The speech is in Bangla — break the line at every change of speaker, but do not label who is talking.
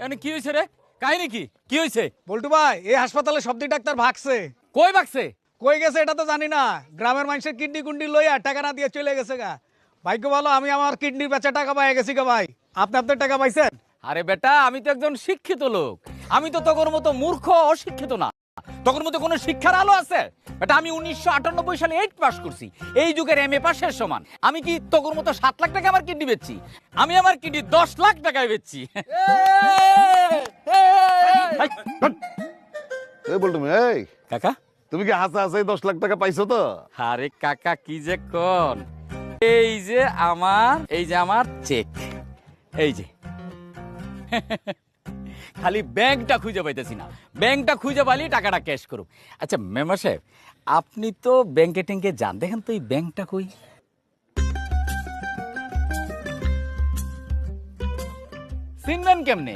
এখানে কি হয়েছে রে? কাহিনী কি? কি হয়েছে?
বল্টু ভাই এই হাসপাতালে সবদি ডাক্তার ভাগছে।
কই বাকছে?
কই গেছে এটা তো জানি না। গ্রামের মানুষের কিডনি কুন্ডি লইয়া টাকা না দিয়ে চলে গেছে গা। ভাগ্য ভালো আমি আমার কিডনির বেচা টাকা পাই গেছি গা ভাই। আপনি আপনার টাকা পাইছেন?
আরে বেটা, আমি তো একজন শিক্ষিত লোক। আমি তো তোর মতো মূর্খ অশিক্ষিত না। তোর মতো কোনো শিক্ষার আলো আছে? বেটা, আমি 1998 সালে 8 পাস করছি। এই যুগের এমএ পাশের সমান। আমি কি তোর মতো 7 লাখ টাকা আমার কিডনি বেচছি? আমি আমার কিডনি 10 লাখ টাকায় বেচছি।
এই বলটু এই
কাকা,
তুমি কি হাসা হাসাই 10 লাখ টাকা পাইছো তো?
আরে কাকা কি যে কোন, এই যে আমার চেক, এই যে খালি ব্যাংকটা খুঁজে পাইতেছি না। ব্যাংকটা খুঁজে পাইলে টাকাটা ক্যাশ করুক। আচ্ছা মেম্বার সাহেব, আপনি তো ব্যাংকে ট্যাঙ্কে যান, দেখেন তো এই ব্যাংকটা কই? চিনবেন কেমনে?